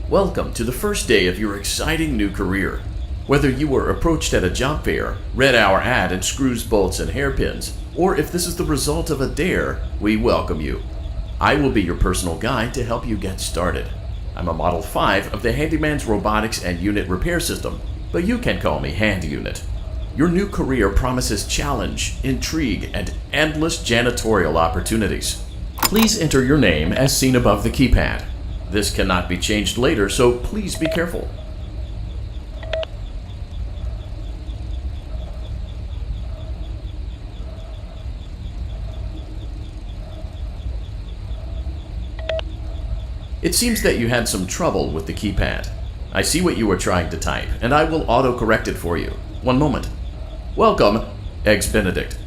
Welcome to the first day of your exciting new career. Whether you were approached at a job fair, read our ad and screws, bolts, and hairpins, or if this is the result of a dare, we welcome you. I will be your personal guide to help you get started. I'm a Model 5 of the Handyman's Robotics and Unit Repair System, but you can call me Hand Unit. Your new career promises challenge, intrigue, and endless janitorial opportunities. Please enter your name as seen above the keypad. This cannot be changed later, so please be careful. It seems that you had some trouble with the keypad. I see what you were trying to type, and I will auto-correct it for you. One moment. Welcome, Eggs Benedict.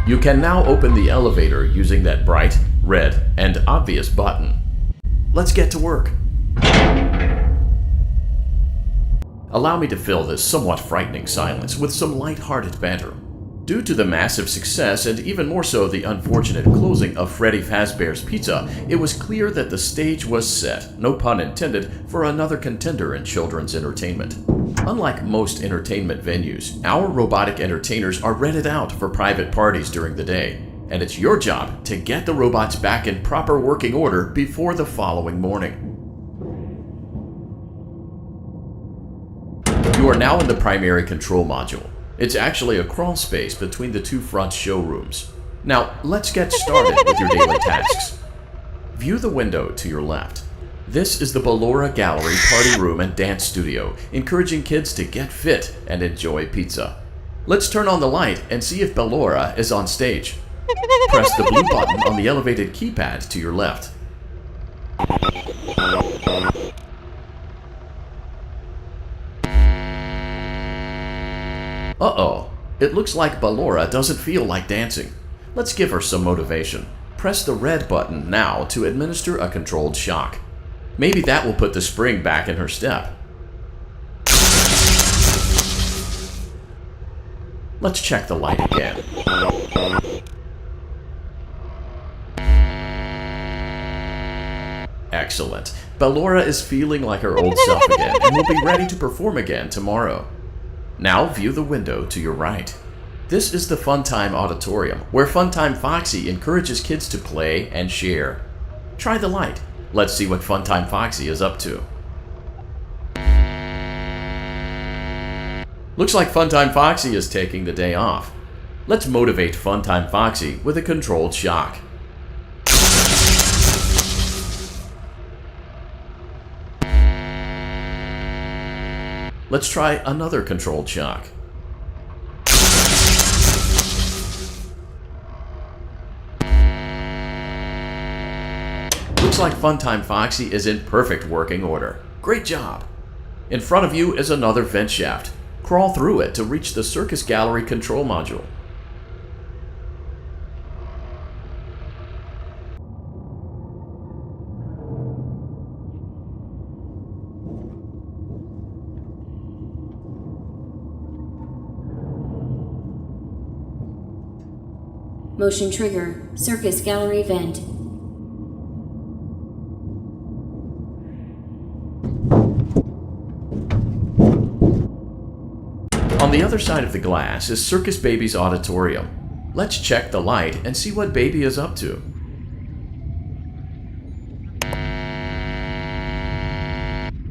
You can now open the elevator using that bright, red, and obvious button. Let's get to work. Allow me to fill this somewhat frightening silence with some light-hearted banter. Due to the massive success, and even more so the unfortunate closing of Freddy Fazbear's Pizza, it was clear that the stage was set, no pun intended, for another contender in children's entertainment. Unlike most entertainment venues, our robotic entertainers are rented out for private parties during the day, and it's your job to get the robots back in proper working order before the following morning. You are now in the primary control module. It's actually a crawl space between the two front showrooms. Now, let's get started with your daily tasks. View the window to your left. This is the Ballora Gallery Party Room and Dance Studio, encouraging kids to get fit and enjoy pizza. Let's turn on the light and see if Ballora is on stage. Press the blue button on the elevated keypad to your left. Uh-oh, it looks like Ballora doesn't feel like dancing. Let's give her some motivation. Press the red button now to administer a controlled shock. Maybe that will put the spring back in her step. Let's check the light again. Excellent. Ballora is feeling like her old self again and will be ready to perform again tomorrow. Now view the window to your right. This is the Funtime Auditorium, where Funtime Foxy encourages kids to play and share. Try the light. Let's see what Funtime Foxy is up to. Looks like Funtime Foxy is taking the day off. Let's motivate Funtime Foxy with a controlled shock. Let's try another controlled shock. Looks like Funtime Foxy is in perfect working order. Great job! In front of you is another vent shaft. Crawl through it to reach the Circus Gallery control module. Motion trigger, Circus Gallery vent. On the other side of the glass is Circus Baby's auditorium. Let's check the light and see what Baby is up to.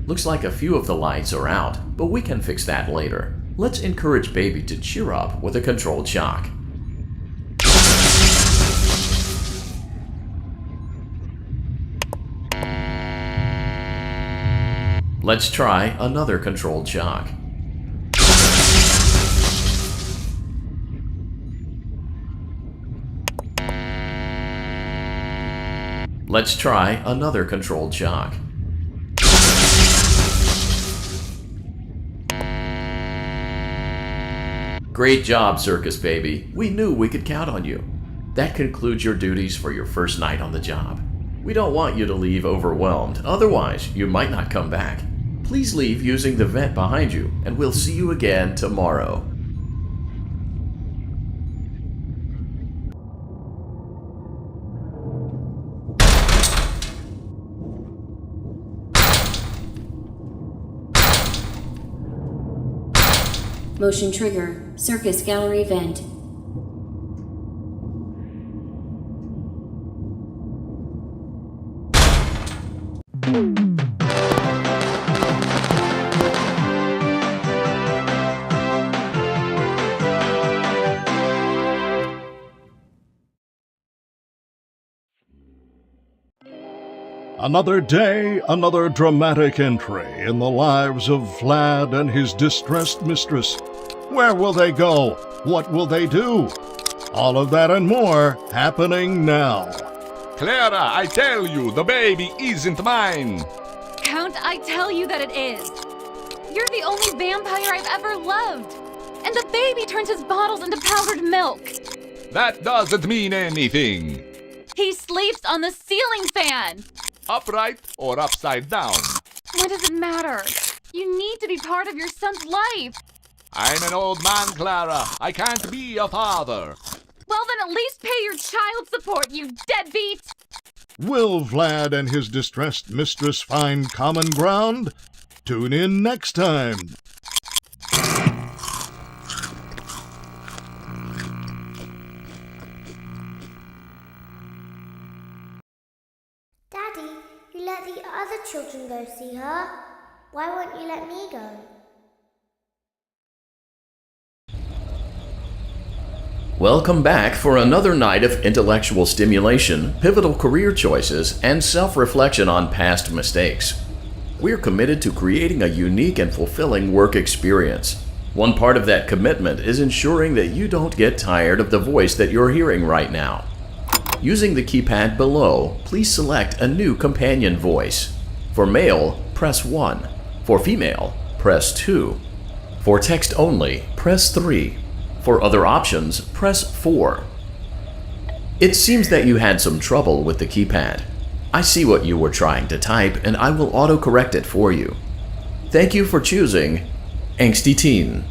Looks like a few of the lights are out, but we can fix that later. Let's encourage Baby to cheer up with a controlled shock. Let's try another controlled shock. Let's try another controlled shock. Great job, Circus Baby. We knew we could count on you. That concludes your duties for your first night on the job. We don't want you to leave overwhelmed, otherwise you might not come back. Please leave using the vent behind you, and we'll see you again tomorrow. Motion trigger. Circus gallery vent. Another day, another dramatic entry in the lives of Vlad and his distressed mistress. Where will they go? What will they do? All of that and more happening now. Clara, I tell you, the baby isn't mine. Count, I tell you that it is. You're the only vampire I've ever loved. And the baby turns his bottles into powdered milk. That doesn't mean anything. He sleeps on the ceiling fan. Upright or upside down? What does it matter? You need to be part of your son's life. I'm an old man, Clara. I can't be a father. Well, then at least pay your child support, you deadbeat! Will Vlad and his distressed mistress find common ground? Tune in next time. Daddy, you let the other children go see her. Why won't you let me go? Welcome back for another night of intellectual stimulation, pivotal career choices, and self-reflection on past mistakes. We're committed to creating a unique and fulfilling work experience. One part of that commitment is ensuring that you don't get tired of the voice that you're hearing right now. Using the keypad below, please select a new companion voice. For male, press 1. For female, press 2. For text only, press 3. For other options, press 4. It seems that you had some trouble with the keypad. I see what you were trying to type, and I will autocorrect it for you. Thank you for choosing Angsty Teen.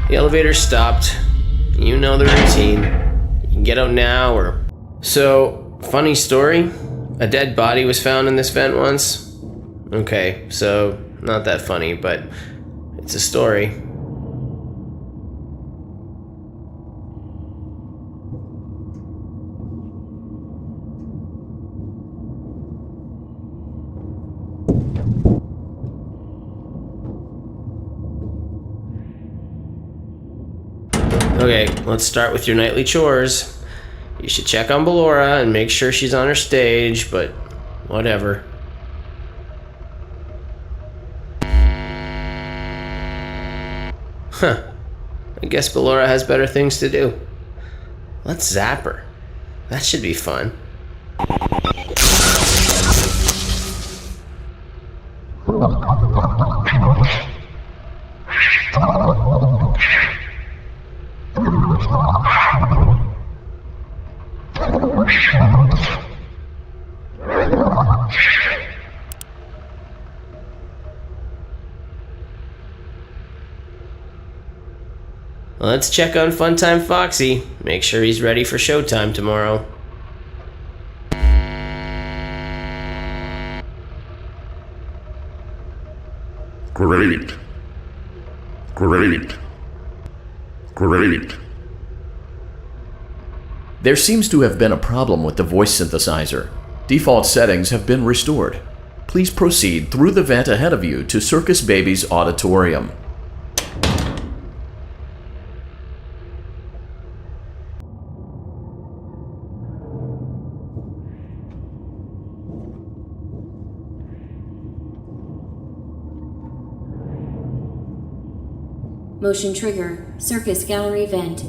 The elevator stopped. You know the routine. You can get out now or... So, funny story. A dead body was found in this vent once. Okay, so not that funny, but it's a story. Okay, let's start with your nightly chores. You should check on Ballora and make sure she's on her stage, but whatever. Huh. I guess Ballora has better things to do. Let's zap her. That should be fun. Let's check on Funtime Foxy. Make sure he's ready for showtime tomorrow. Great. Great. Great. There seems to have been a problem with the voice synthesizer. Default settings have been restored. Please proceed through the vent ahead of you to Circus Baby's auditorium. Motion trigger. Circus gallery vent.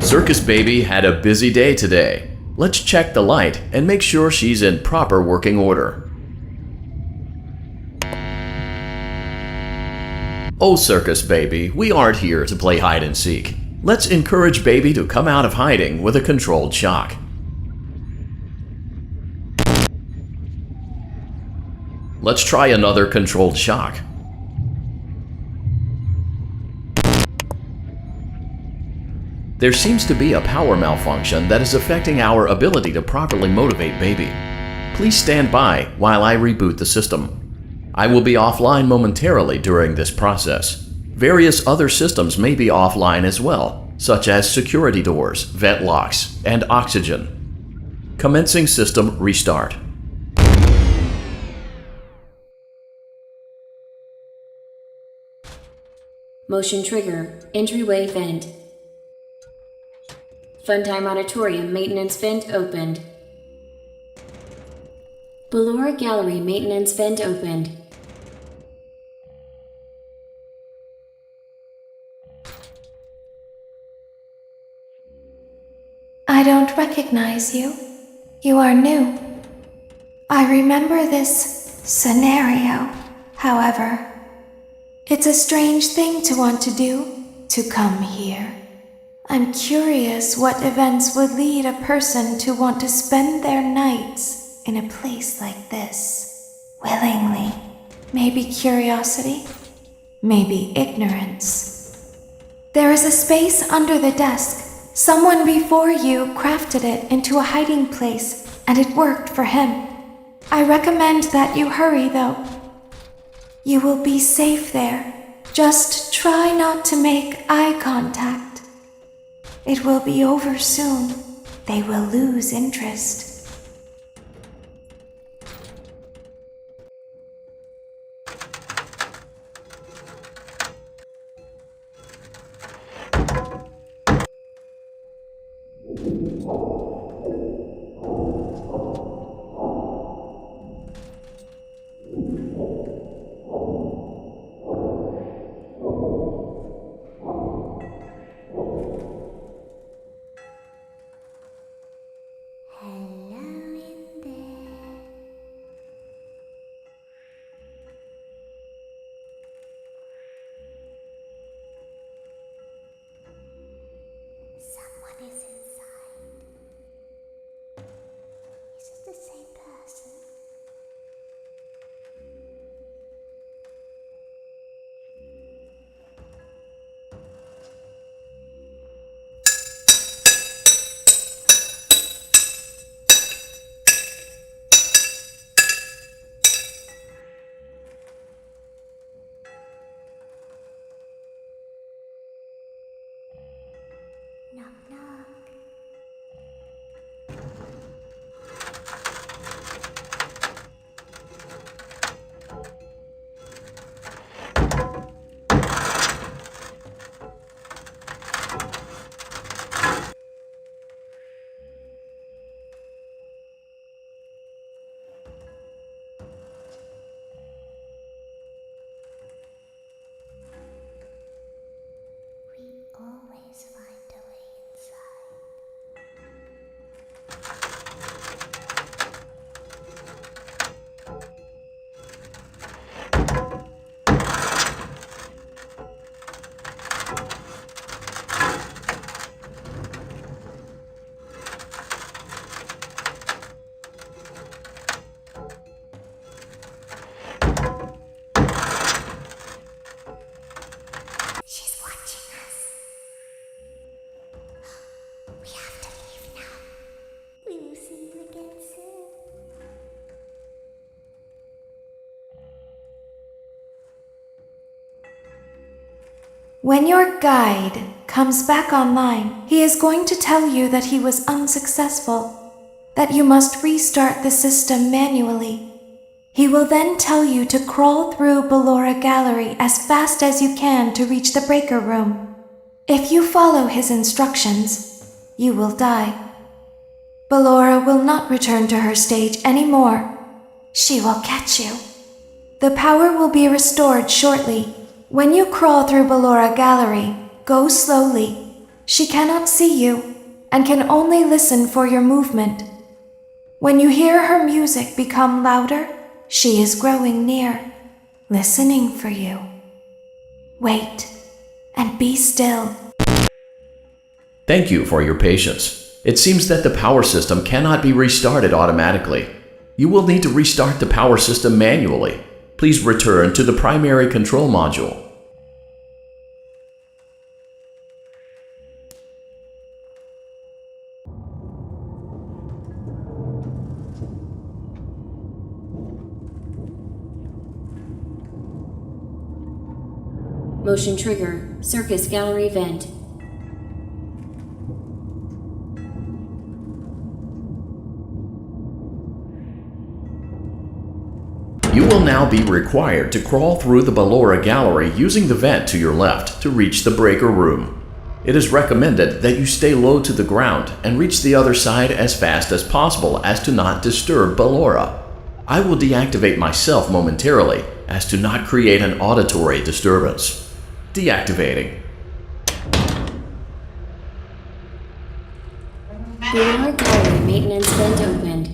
Circus Baby had a busy day today. Let's check the light and make sure she's in proper working order. Oh, Circus Baby, we aren't here to play hide and seek. Let's encourage Baby to come out of hiding with a controlled shock. Let's try another controlled shock. There seems to be a power malfunction that is affecting our ability to properly motivate Baby. Please stand by while I reboot the system. I will be offline momentarily during this process. Various other systems may be offline as well, such as security doors, vent locks, and oxygen. Commencing system restart. Motion trigger. Entryway vent. Funtime Auditorium maintenance vent opened. Ballora Gallery maintenance vent opened. I don't recognize you. You are new. I remember this scenario, however. It's a strange thing to want to do, to come here. I'm curious what events would lead a person to want to spend their nights in a place like this. Willingly. Maybe curiosity, maybe ignorance. There is a space under the desk. Someone before you crafted it into a hiding place, and it worked for him. I recommend that you hurry, though. You will be safe there. Just try not to make eye contact. It will be over soon. They will lose interest. Someone is inside. Is it the same person? Knock, knock. We always find a way inside. She's watching us. We have to leave now. When your guide comes back online, he is going to tell you that he was unsuccessful, that you must restart the system manually. He will then tell you to crawl through Ballora Gallery as fast as you can to reach the breaker room. If you follow his instructions, you will die. Ballora will not return to her stage anymore. She will catch you. The power will be restored shortly. When you crawl through Ballora Gallery, go slowly. She cannot see you and can only listen for your movement. When you hear her music become louder, she is growing near, listening for you. Wait and be still. Thank you for your patience. It seems that the power system cannot be restarted automatically. You will need to restart the power system manually. Please return to the primary control module. Motion trigger. Circus gallery vent. You will now be required to crawl through the Ballora Gallery using the vent to your left to reach the breaker room. It is recommended that you stay low to the ground and reach the other side as fast as possible as to not disturb Ballora. I will deactivate myself momentarily as to not create an auditory disturbance. Deactivating. Ballora gallery maintenance vent opened.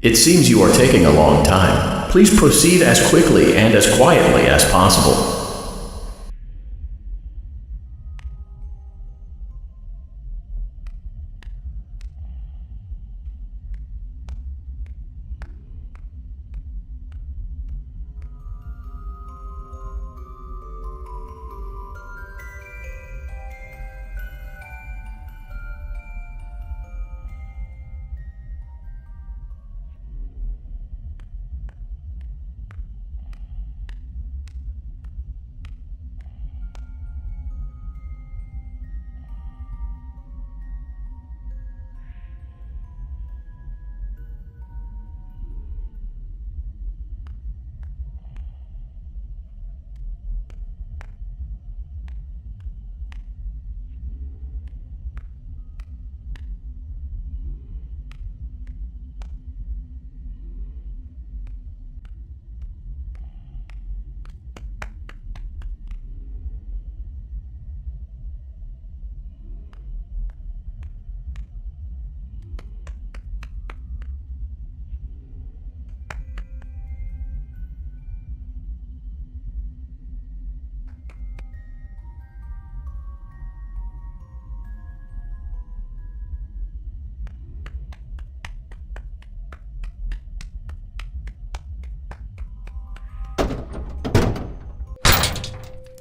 It seems you are taking a long time. Please proceed as quickly and as quietly as possible.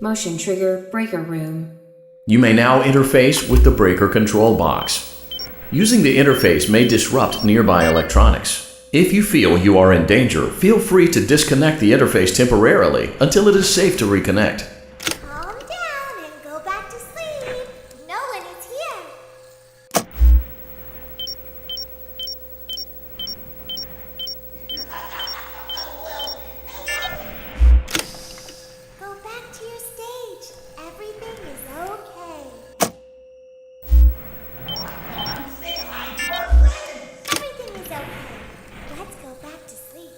Motion trigger breaker room. You may now interface with the breaker control box. Using the interface may disrupt nearby electronics. If you feel you are in danger, feel free to disconnect the interface temporarily until it is safe to reconnect. Calm down and go back to sleep. No one is here. Go back to your stage. Everything is okay. okay. Let's go back to sleep.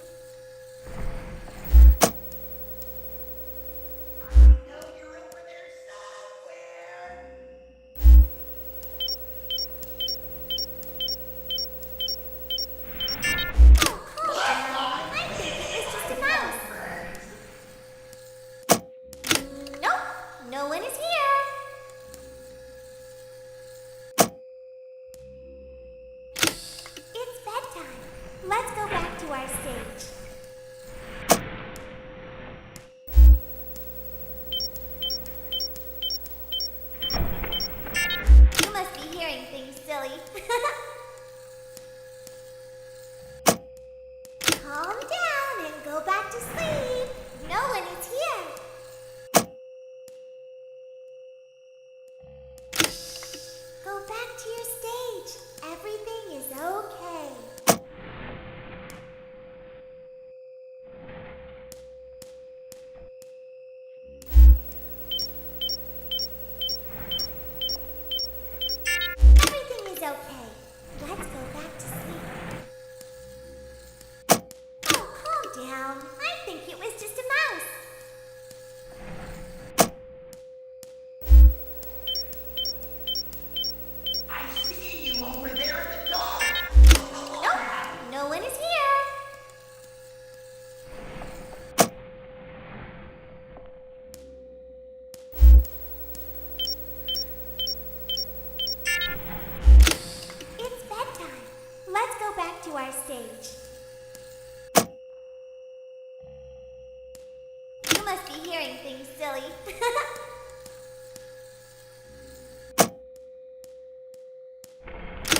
No one is here. It's bedtime. Let's go back to our stage. You must be hearing things, silly. Calm down and go back to sleep. No one is here. Go back to your stage. Everything is okay. Everything is okay. Let's go back to sleep. Oh, calm down. I think it was just a mouse. Nope, no one is here. It's bedtime. Let's go back to our stage. You must be hearing things, silly.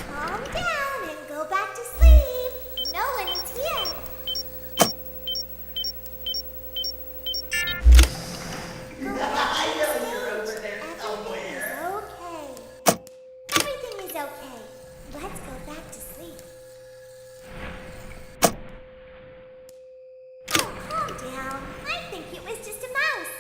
Calm down and go back to sleep. No one is here. Go back to your stage. Everything is okay. Everything is okay. Let's go back to sleep. Oh, calm down. I think it was just a mouse.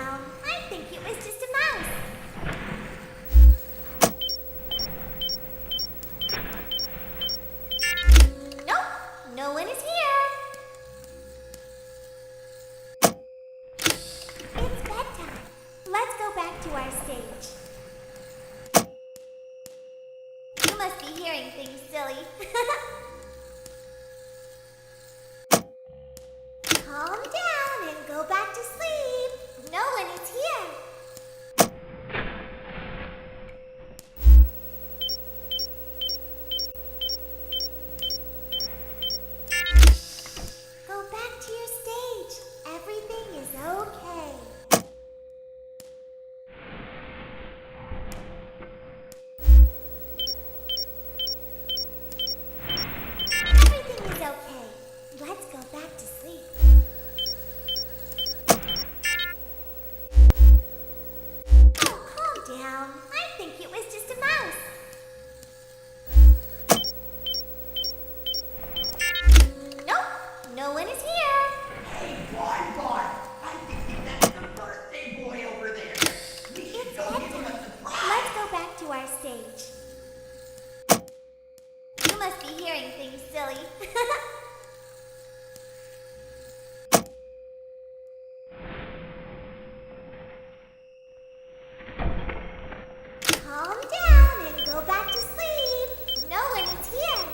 down. I think it was just a mouse. Nope, no one is here. It's bedtime. Let's go back to our stage. You must be hearing things, silly. Calm down and go back to sleep. No one is here. Go back to your stage. Everything is okay. Everything is okay. Let's go back to sleep. Oh, calm down. I think it was just a mouse. Nope, no one is here. Hey, Bonbon! I think that's the birthday boy over there. We should It's go give him a bedtime. surprise. Let's go back to our stage. You must be hearing things, silly. Calm down and go back to sleep. No one is here.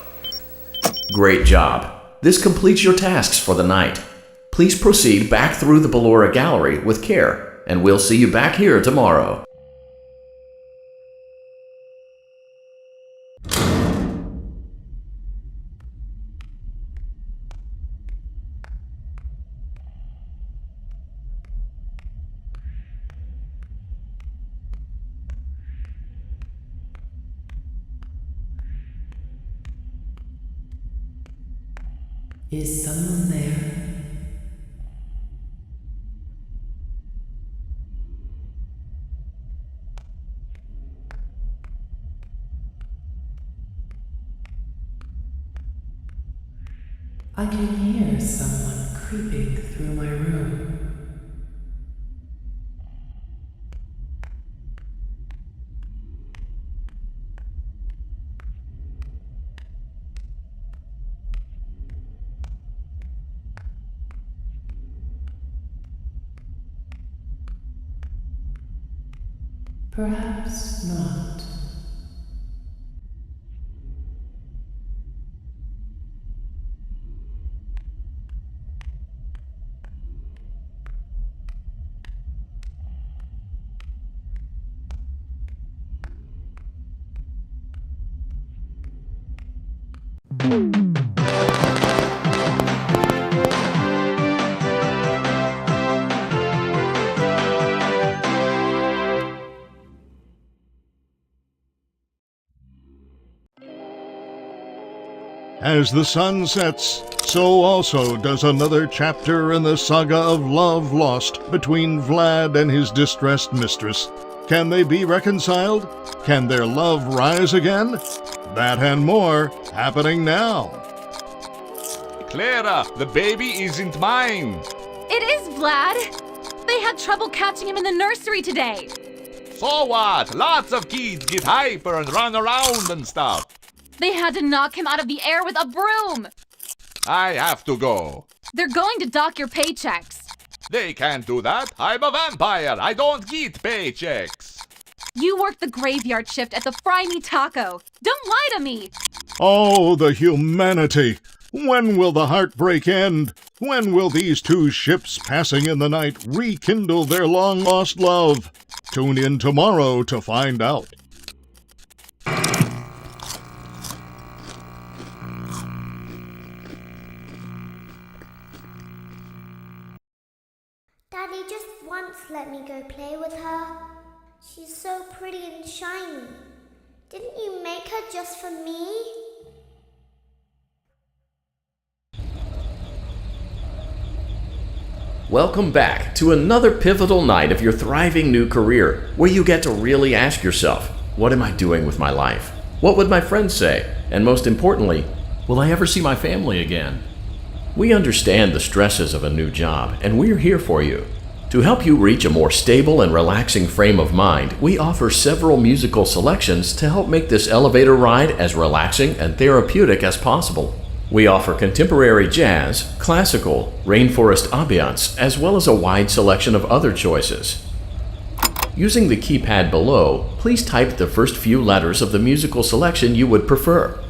Great job. This completes your tasks for the night. Please proceed back through the Ballora Gallery with care, and we'll see you back here tomorrow. Is someone there? I can hear someone creeping through my room. Perhaps not. As the sun sets, so also does another chapter in the saga of love lost between Vlad and his distressed mistress. Can they be reconciled? Can their love rise again? That and more happening now. Clara, the baby isn't mine. It is, Vlad! They had trouble catching him in the nursery today. So what? Lots of kids get hyper and run around and stuff. They had to knock him out of the air with a broom. I have to go. They're going to dock your paychecks. They can't do that. I'm a vampire. I don't get paychecks. You work the graveyard shift at the Fry Me Taco. Don't lie to me. Oh, the humanity! When will the heartbreak end? When will these two ships passing in the night rekindle their long-lost love? Tune in tomorrow to find out. Daddy just once let me go play with her. She's so pretty and shiny. Didn't you make her just for me? Welcome back to another pivotal night of your thriving new career, where you get to really ask yourself, what am I doing with my life? What would my friends say? And most importantly, will I ever see my family again? We understand the stresses of a new job, and we're here for you. To help you reach a more stable and relaxing frame of mind, we offer several musical selections to help make this elevator ride as relaxing and therapeutic as possible. We offer contemporary jazz, classical, rainforest ambiance, as well as a wide selection of other choices. Using the keypad below, please type the first few letters of the musical selection you would prefer.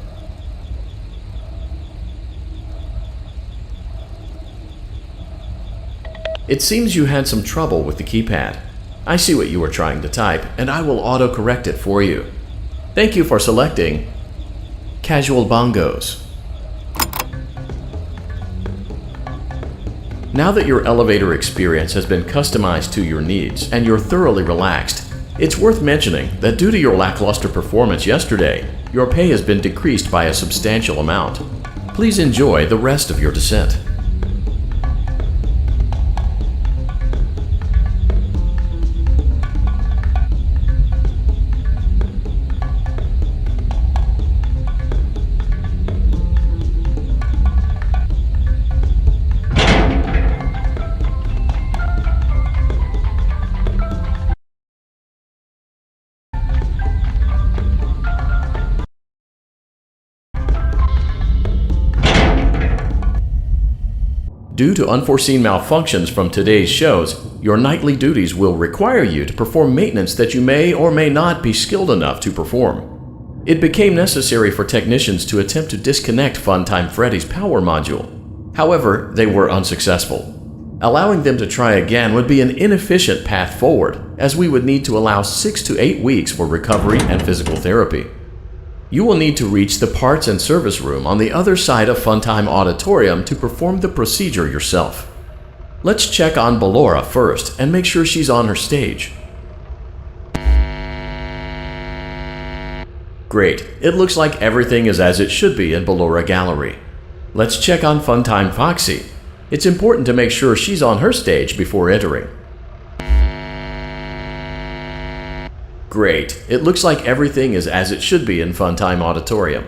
It seems you had some trouble with the keypad. I see what you were trying to type, and I will auto-correct it for you. Thank you for selecting Casual Bongos. Now that your elevator experience has been customized to your needs and you're thoroughly relaxed, it's worth mentioning that due to your lackluster performance yesterday, your pay has been decreased by a substantial amount. Please enjoy the rest of your descent. Due to unforeseen malfunctions from today's shows, your nightly duties will require you to perform maintenance that you may or may not be skilled enough to perform. It became necessary for technicians to attempt to disconnect Funtime Freddy's power module. However, they were unsuccessful. Allowing them to try again would be an inefficient path forward, as we would need to allow 6 to 8 weeks for recovery and physical therapy. You will need to reach the parts and service room on the other side of Funtime Auditorium to perform the procedure yourself. Let's check on Ballora first and make sure she's on her stage. Great, it looks like everything is as it should be in Ballora Gallery. Let's check on Funtime Foxy. It's important to make sure she's on her stage before entering. Great, it looks like everything is as it should be in Funtime Auditorium.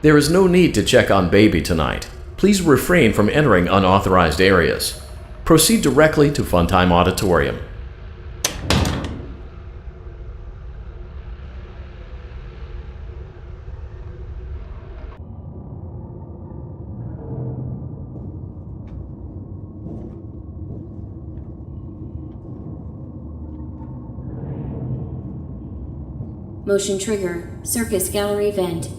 There is no need to check on Baby tonight. Please refrain from entering unauthorized areas. Proceed directly to Funtime Auditorium. Motion trigger, circus gallery vent.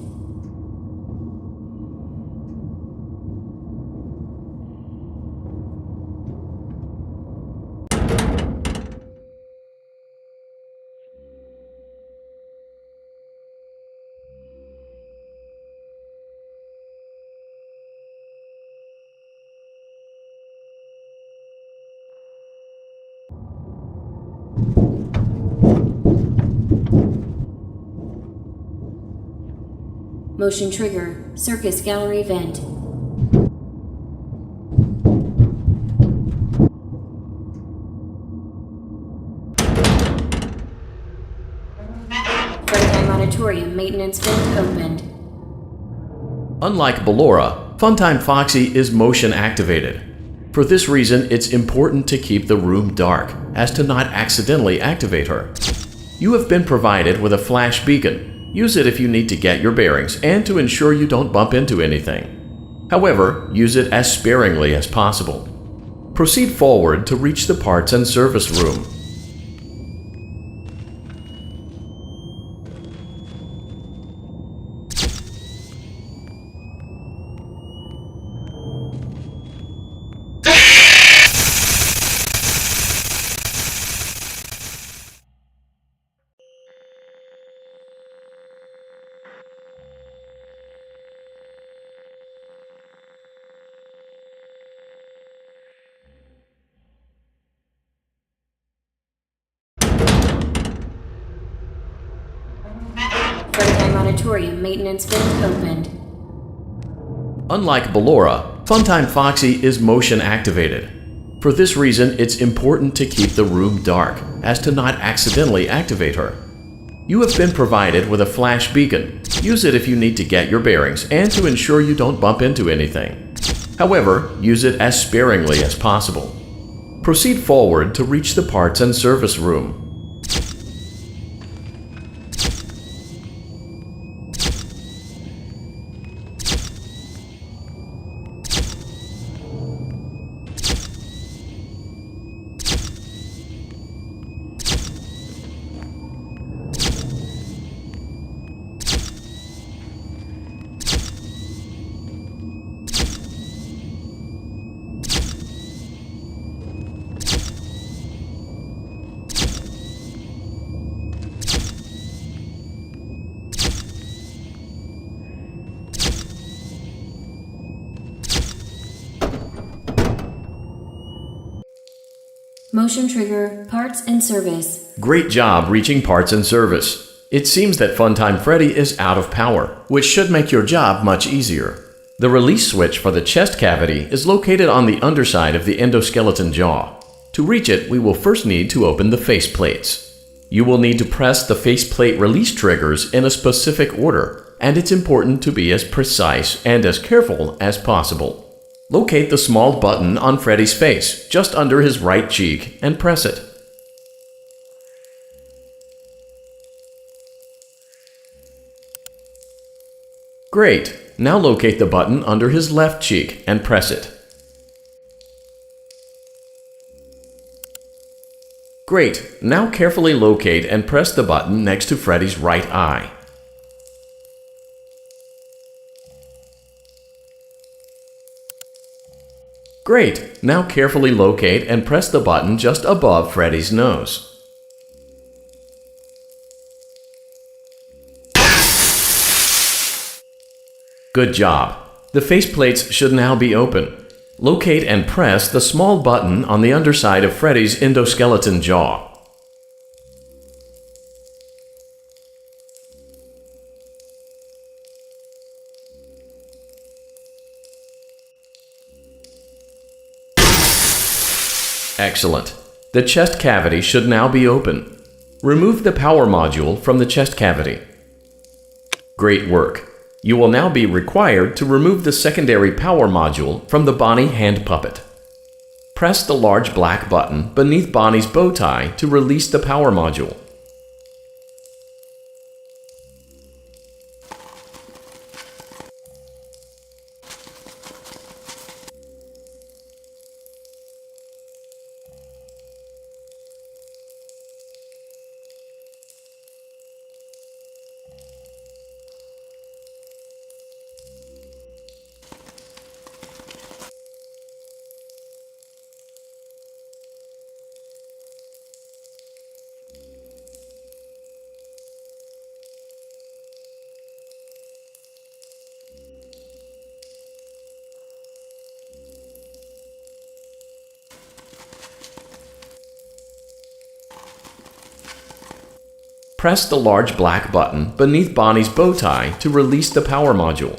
Motion trigger, circus gallery vent. Funtime Auditorium maintenance vent opened. Unlike Ballora, Funtime Foxy is motion activated. For this reason, it's important to keep the room dark, as to not accidentally activate her. You have been provided with a flash beacon. Use it if you need to get your bearings and to ensure you don't bump into anything. However, use it as sparingly as possible. Proceed forward to reach the parts and service room. Auditorium maintenance vent opened. Unlike Ballora, Funtime Foxy is motion activated. For this reason, it's important to keep the room dark, as to not accidentally activate her. You have been provided with a flash beacon. Use it if you need to get your bearings and to ensure you don't bump into anything. However, use it as sparingly as possible. Proceed forward to reach the parts and service room. Motion trigger, parts and service. Great job reaching parts and service. It seems that Funtime Freddy is out of power, which should make your job much easier. The release switch for the chest cavity is located on the underside of the endoskeleton jaw. To reach it, we will first need to open the face plates. You will need to press the faceplate release triggers in a specific order, and it's important to be as precise and as careful as possible. Locate the small button on Freddy's face, just under his right cheek, and press it. Great! Now locate the button under his left cheek and press it. Great! Now carefully locate and press the button next to Freddy's right eye. Great! Now carefully locate and press the button just above Freddy's nose. Good job! The faceplates should now be open. Locate and press the small button on the underside of Freddy's endoskeleton jaw. Excellent. The chest cavity should now be open. Remove the power module from the chest cavity. Great work. You will now be required to remove the secondary power module from the Bonnie hand puppet. Press the large black button beneath Bonnie's bow tie to release the power module. Press the large black button beneath Bonnie's bow tie to release the power module.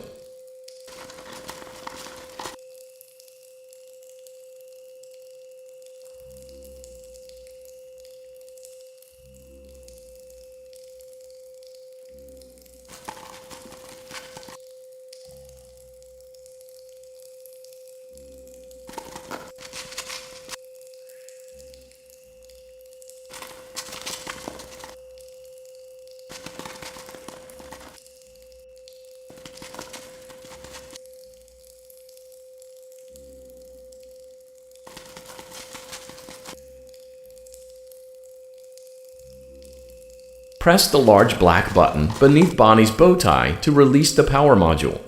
Press the large black button beneath Bonnie's bow tie to release the power module.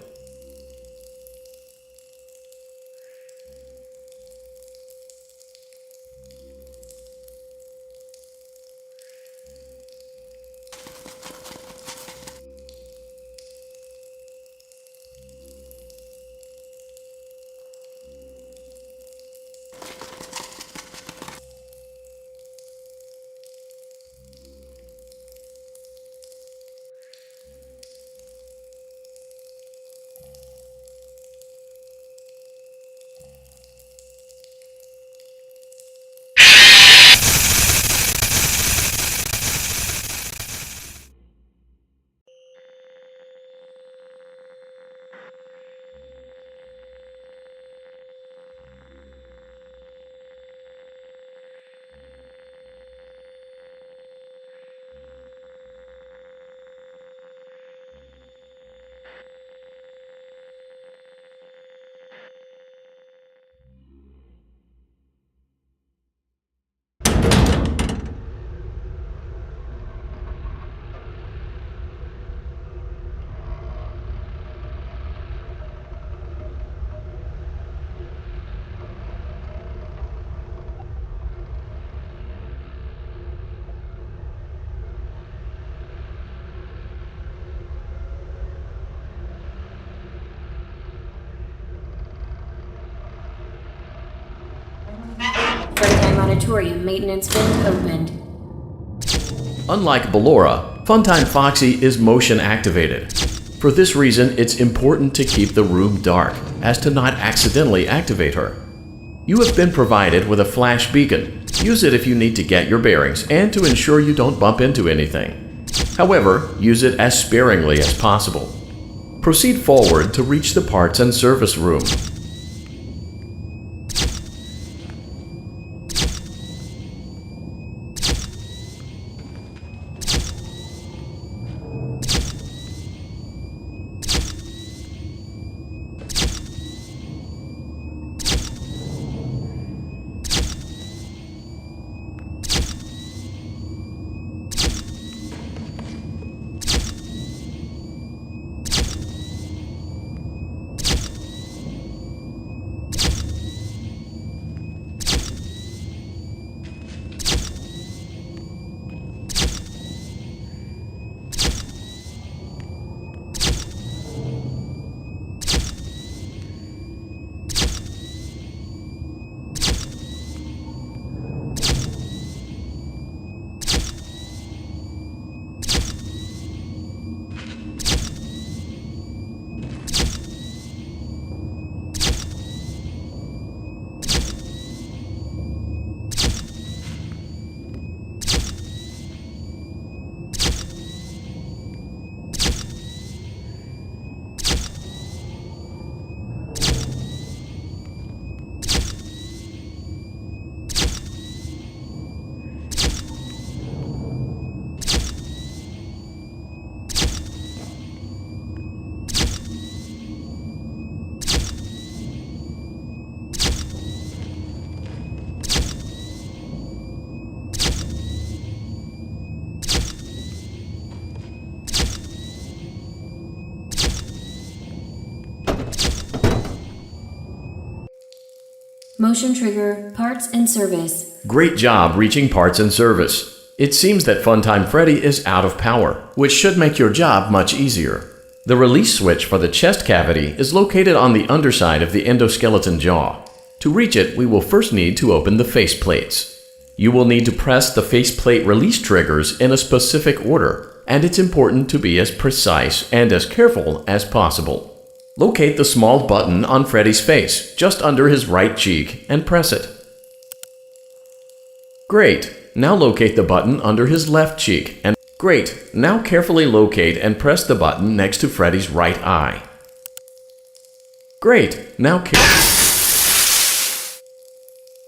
Auditorium maintenance vent opened. Unlike Ballora, Funtime Foxy is motion activated. For this reason, it's important to keep the room dark, as to not accidentally activate her. You have been provided with a flash beacon. Use it if you need to get your bearings and to ensure you don't bump into anything. However, use it as sparingly as possible. Proceed forward to reach the parts and service room. Motion trigger, parts and service. Great job reaching parts and service. It seems that Funtime Freddy is out of power, which should make your job much easier. The release switch for the chest cavity is located on the underside of the endoskeleton jaw. To reach it, we will first need to open the face plates. You will need to press the faceplate release triggers in a specific order, and it's important to be as precise and as careful as possible. Locate the small button on Freddy's face, just under his right cheek, and press it. Great! Now locate the button under his left cheek, and great! Now carefully locate and press the button next to Freddy's right eye. Great! Now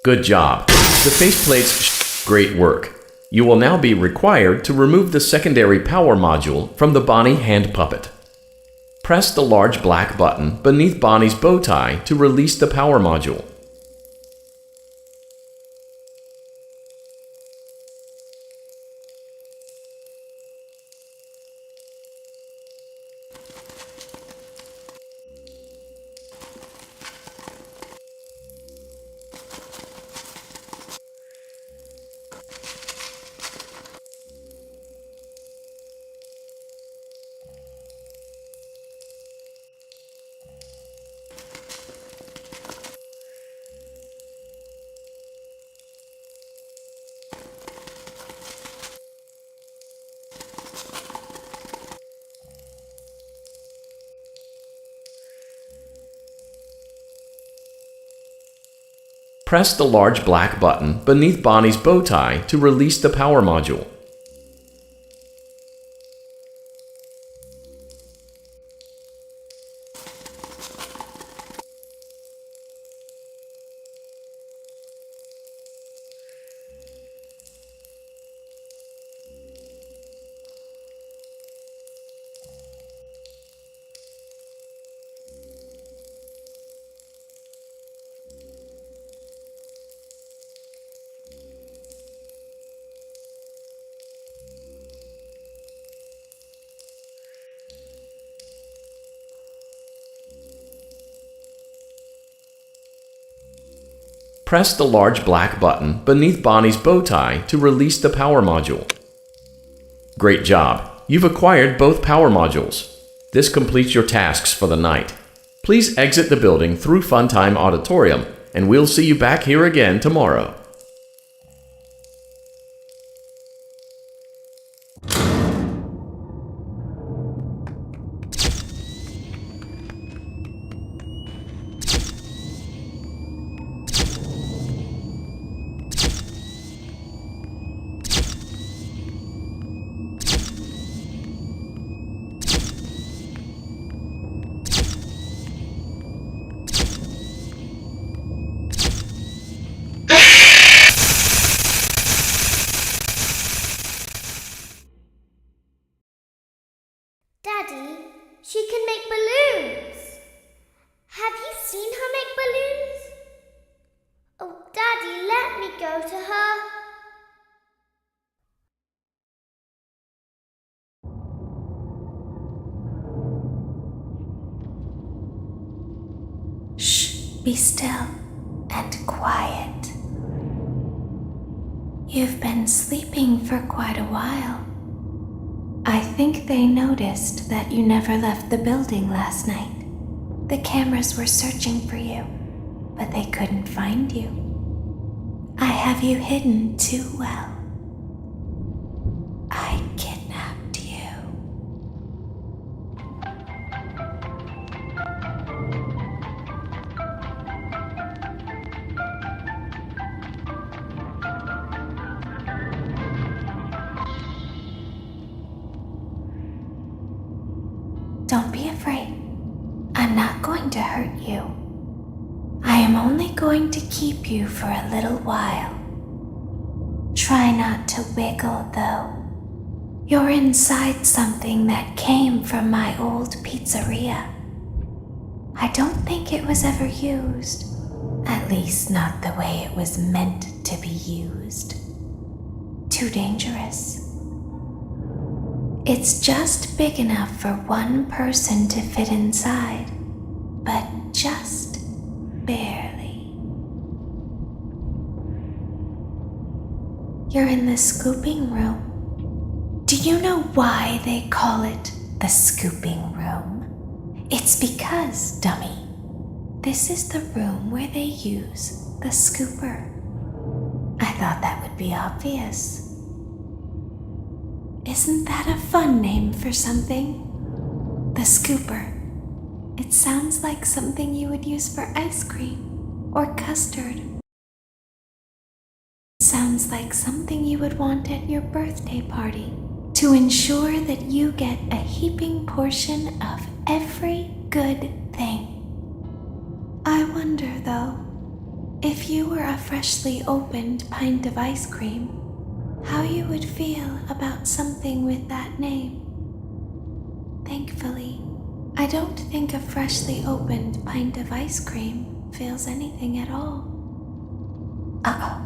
good job! The faceplates great work! You will now be required to remove the secondary power module from the Bonnie hand puppet. Press the large black button beneath Bonnie's bow tie to release the power module. Press the large black button beneath Bonnie's bow tie to release the power module. Press the large black button beneath Bonnie's bow tie to release the power module. Great job! You've acquired both power modules. This completes your tasks for the night. Please exit the building through Funtime Auditorium, and we'll see you back here again tomorrow. go to her? Shh, be still and quiet. You've been sleeping for quite a while. I think they noticed that you never left the building last night. The cameras were searching for you, but they couldn't find you. I have you hidden too well. I kidnapped you. Don't be afraid. I'm not going to hurt you. I am only going to keep you for a little while. Try not to wiggle, though. You're inside something that came from my old pizzeria. I don't think it was ever used. At least not the way it was meant to be used. Too dangerous. It's just big enough for one person to fit inside, but just barely. You're in the scooping room. Do you know why they call it the scooping room? It's because, dummy, this is the room where they use the scooper. I thought that would be obvious. Isn't that a fun name for something? The scooper. It sounds like something you would use for ice cream or custard. It sounds like something you would want at your birthday party to ensure that you get a heaping portion of every good thing. I wonder, though, if you were a freshly opened pint of ice cream, how you would feel about something with that name. Thankfully, I don't think a freshly opened pint of ice cream feels anything at all. Uh-oh.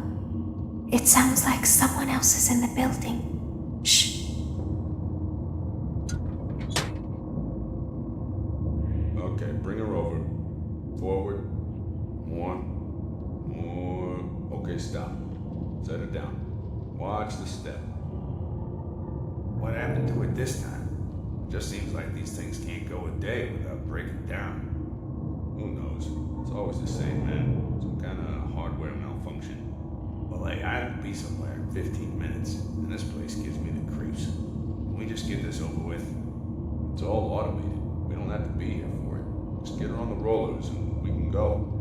It sounds like someone else is in the building. Shh. Okay, bring her over. Forward. One. More. Okay, stop. Set her down. Watch the step. What happened to it this time? Just seems like these things can't go a day without breaking down. Who knows? It's always the same, man. Some kind of hardware malfunction. Well, hey, I have to be somewhere in 15 minutes, and this place gives me the creeps. Can we just get this over with? It's all automated. We don't have to be here for it. Just get her on the rollers and we can go.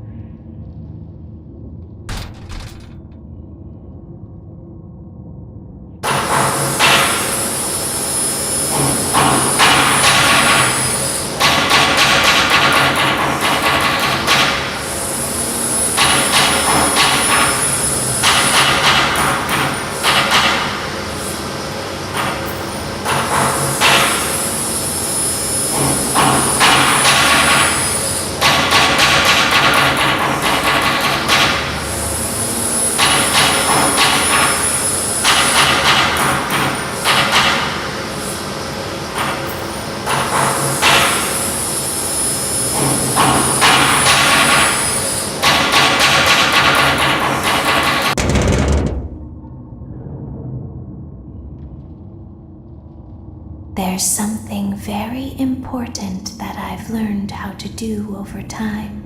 There's something very important that I've learned how to do over time.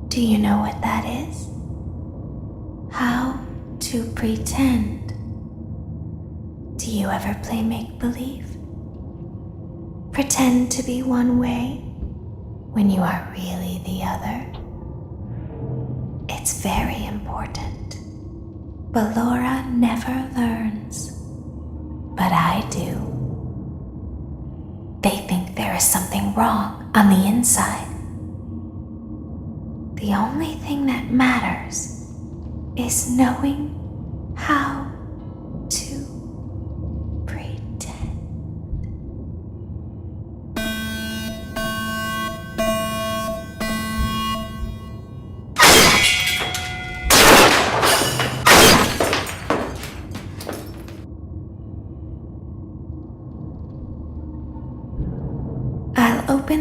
Do you know what that is? How to pretend. Do you ever play make-believe? Pretend to be one way when you are really the other. It's very important. But Laura never learns. But I do. They think there is something wrong on the inside. The only thing that matters is knowing how to pretend.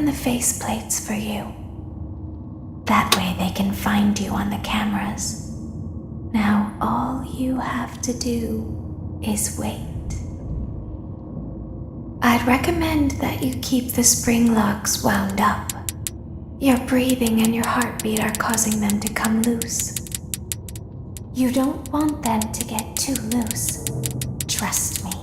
in the faceplates for you. That way they can find you on the cameras. Now all you have to do is wait. I'd recommend that you keep the spring locks wound up. Your breathing and your heartbeat are causing them to come loose. You don't want them to get too loose. Trust me.